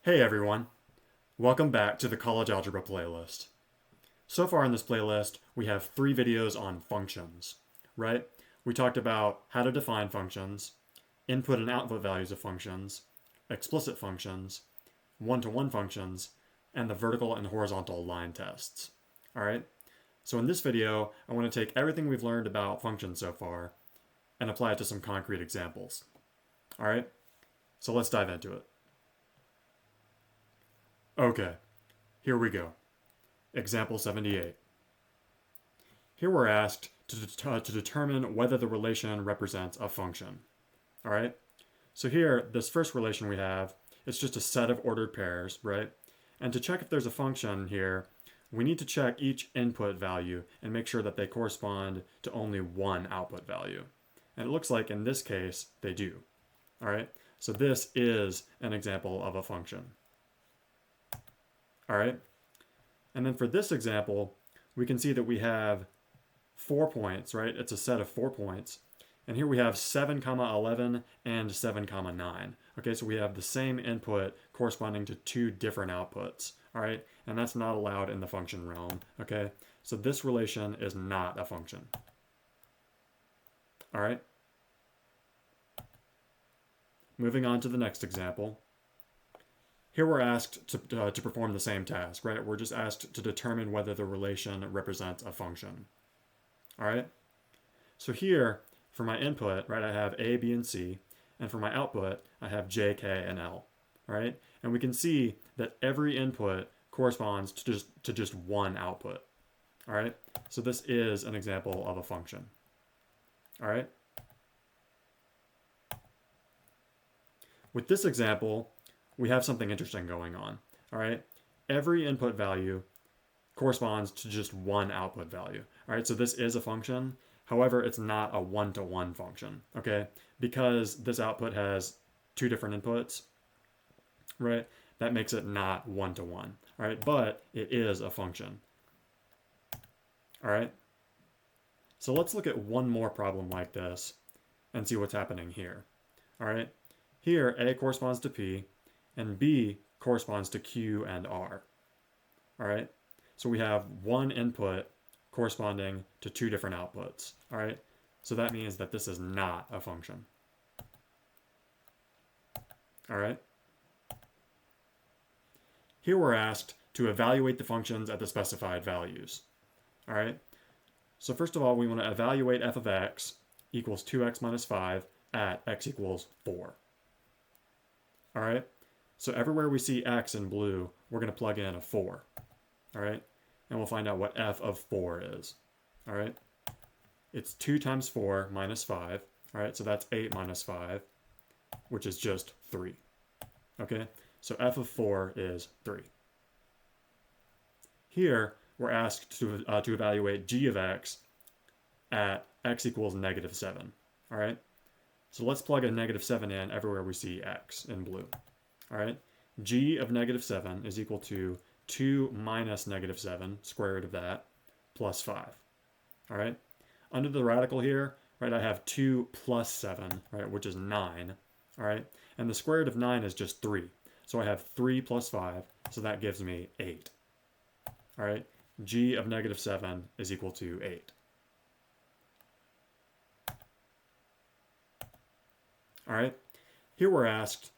Hey everyone, welcome back to the College Algebra playlist. So far in this playlist, we have 3 videos on functions, right? We talked about how to define functions, input and output values of functions, explicit functions, one-to-one functions, and the vertical and horizontal line tests. Alright, so in this video, I want to take everything we've learned about functions so far and apply it to some concrete examples. Alright, so let's dive into it. Okay, here we go. Example 78. Here we're asked to determine whether the relation represents a function. Alright? So here, this first relation we have, it's just a set of ordered pairs, right? And to check if there's a function here, we need to check each input value and make sure that they correspond to only one output value. And it looks like in this case, they do. Alright? So this is an example of a function. Alright? And then for this example, we can see that we have 4 points, right? It's a set of 4 points. And here we have 7, 11 and 7, 9. Okay, so we have the same input corresponding to 2 different outputs. All right, and that's not allowed in the function realm. Okay, so this relation is not a function. All right. Moving on to the next example. Here we're asked to perform the same task, right? We're just asked to determine whether the relation represents a function. All right? So here, for my input, right, I have A, B, and C. And for my output, I have J, K, and L. All right? And we can see that every input corresponds to just one output. All right? So this is an example of a function. All right? With this example, we have something interesting going on. All right, every input value corresponds to just one output value. All right, so this is a function. However, it's not a one-to-one function. Okay, because this output has 2 different inputs. Right, that makes it not one-to-one. All right, but it is a function. All right, so let's look at one more problem like this and see what's happening here. All right, here A corresponds to P. And B corresponds to Q and R. All right, so we have one input corresponding to 2 different outputs. All right, so that means that this is not a function. All right, here we're asked to evaluate the functions at the specified values. All right, so first of all, we want to evaluate f of x equals 2x minus 5 at x equals 4. All right. So everywhere we see x in blue, we're going to plug in a 4, all right? And we'll find out what f of 4 is, all right? It's 2 times 4 minus 5, all right? So that's 8 minus 5, which is just 3, okay? So f of 4 is 3. Here, we're asked to evaluate g of x at x equals negative 7, all right? So let's plug a negative 7 in everywhere we see x in blue. All right, g of negative 7 is equal to 2 minus negative 7, square root of that, plus 5. All right, under the radical here, right, I have 2 plus 7, right, which is 9. All right, and the square root of 9 is just 3. So I have 3 plus 5, so that gives me 8. All right, g of negative 7 is equal to 8. All right, here we're asked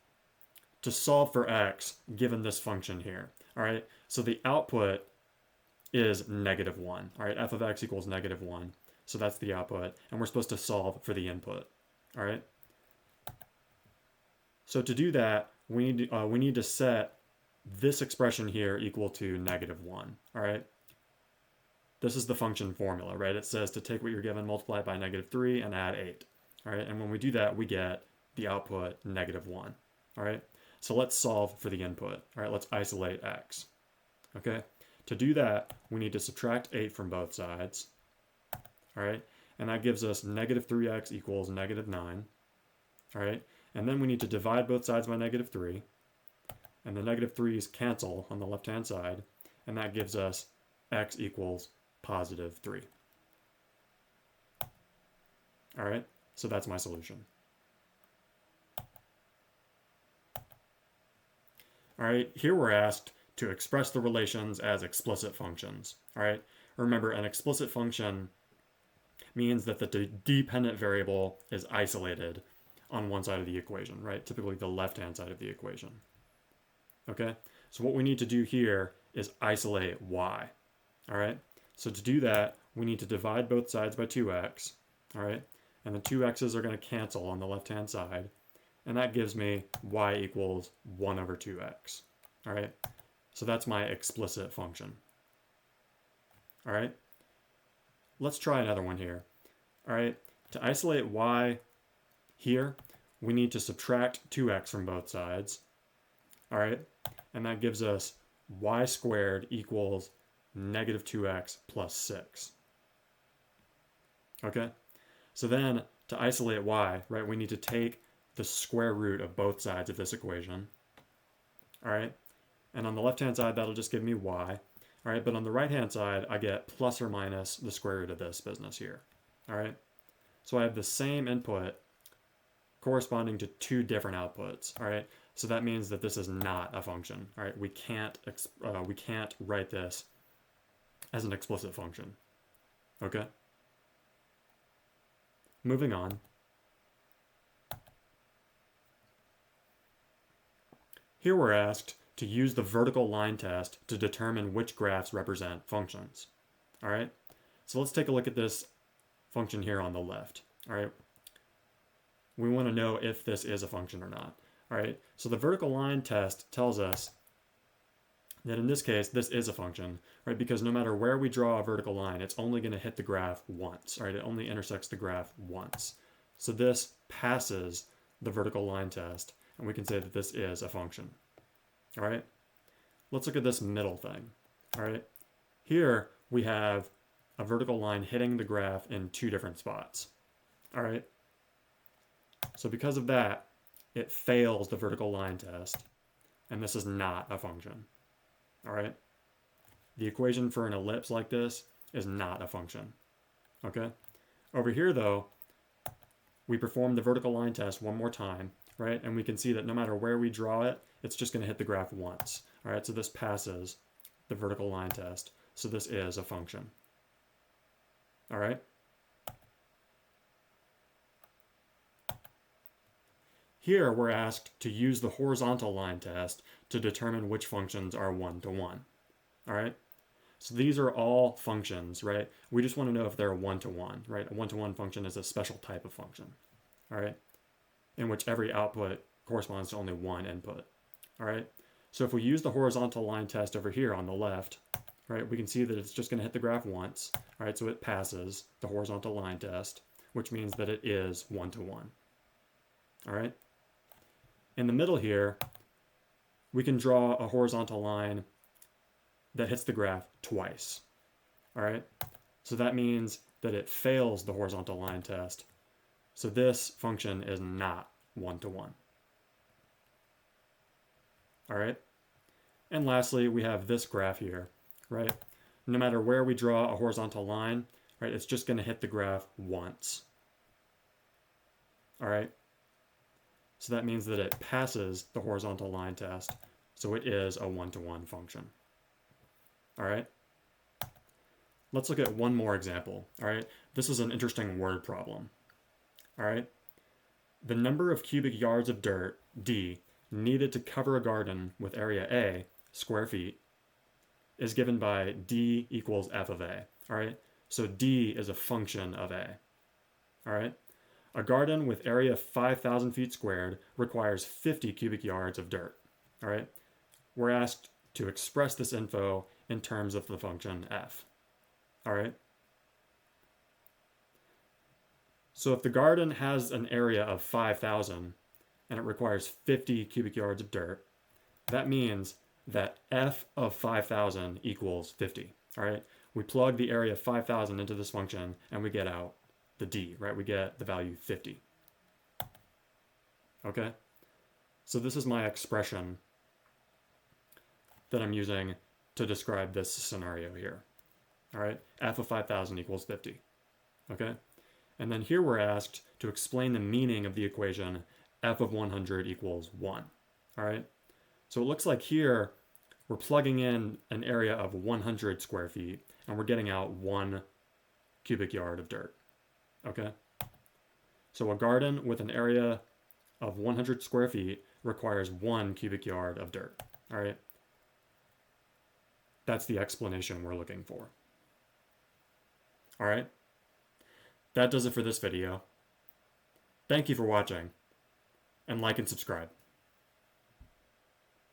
to solve for x given this function here. All right, so the output is negative 1. All right, f of x equals negative 1. So that's the output, and we're supposed to solve for the input. All right. So to do that, we need to set this expression here equal to negative 1. All right. This is the function formula, right? It says to take what you're given, multiply it by negative 3, and add 8. All right, and when we do that, we get the output negative 1. All right. So let's solve for the input. All right, let's isolate x. Okay, to do that, we need to subtract 8 from both sides. All right, and that gives us negative 3x equals negative 9. All right, and then we need to divide both sides by negative 3. And the negative 3's cancel on the left-hand side, and that gives us x equals positive 3. All right, so that's my solution. All right, here we're asked to express the relations as explicit functions. All right, remember, an explicit function means that the dependent variable is isolated on one side of the equation, right? Typically the left-hand side of the equation. Okay, so what we need to do here is isolate y. All right, so to do that, we need to divide both sides by 2x. All right, and the 2x's are going to cancel on the left-hand side, and that gives me y equals 1 over 2x. All right, so that's my explicit function. All right, let's try another one here. All right, to isolate y here, we need to subtract 2x from both sides. All right, and that gives us y squared equals negative 2x plus 6. Okay, so then to isolate y, right, we need to take the square root of both sides of this equation. All right, and on the left-hand side, that'll just give me y. All right, but on the right-hand side, I get plus or minus the square root of this business here. All right, so I have the same input corresponding to two different outputs. All right, so that means that this is not a function. All right, we can't write this as an explicit function. Okay, moving on. Here we're asked to use the vertical line test to determine which graphs represent functions. All right, so let's take a look at this function here on the left. All right, we want to know if this is a function or not. All right, so the vertical line test tells us that in this case, this is a function, right? Because no matter where we draw a vertical line, it's only going to hit the graph once, right? It only intersects the graph once. So this passes the vertical line test, and we can say that this is a function. All right, let's look at this middle thing. All right, here we have a vertical line hitting the graph in two different spots. All right, so because of that, it fails the vertical line test, and this is not a function. All right, the equation for an ellipse like this is not a function. Okay, over here though, we perform the vertical line test one more time, right? And we can see that no matter where we draw it, it's just going to hit the graph once. All right, so this passes the vertical line test. So this is a function. All right. Here we're asked to use the horizontal line test to determine which functions are one-to-one. All right. So these are all functions, right? We just want to know if they're one-to-one, right? A one-to-one function is a special type of function, all right, in which every output corresponds to only one input. All right, so if we use the horizontal line test over here on the left, right, we can see that it's just going to hit the graph once. All right, so it passes the horizontal line test, which means that it is one-to-one. All right, in the middle here, we can draw a horizontal line that hits the graph twice. All right, so that means that it fails the horizontal line test. So this function is not one-to-one. All right, and lastly, we have this graph here, right? No matter where we draw a horizontal line, right, it's just going to hit the graph once. All right, so that means that it passes the horizontal line test, so it is a one-to-one function. All right, let's look at one more example. All right, this is an interesting word problem. All right, the number of cubic yards of dirt, D, needed to cover a garden with area A, square feet, is given by D equals f of A. All right, so D is a function of A. All right, a garden with area 5,000 feet squared requires 50 cubic yards of dirt. All right, we're asked to express this info in terms of the function f. All right, so if the garden has an area of 5,000 and it requires 50 cubic yards of dirt, that means that f of 5,000 equals 50. All right, we plug the area of 5,000 into this function and we get out the D, right? We get the value 50. Okay, so this is my expression that I'm using to describe this scenario here. All right, f of 5,000 equals 50. Okay, and then here we're asked to explain the meaning of the equation f of 100 equals 1. All right, So it looks like here we're plugging in an area of 100 square feet and we're getting out 1 cubic yard of dirt. Okay? So a garden with an area of 100 square feet requires 1 cubic yard of dirt. All right? That's the explanation we're looking for. All right? That does it for this video. Thank you for watching, and like and subscribe.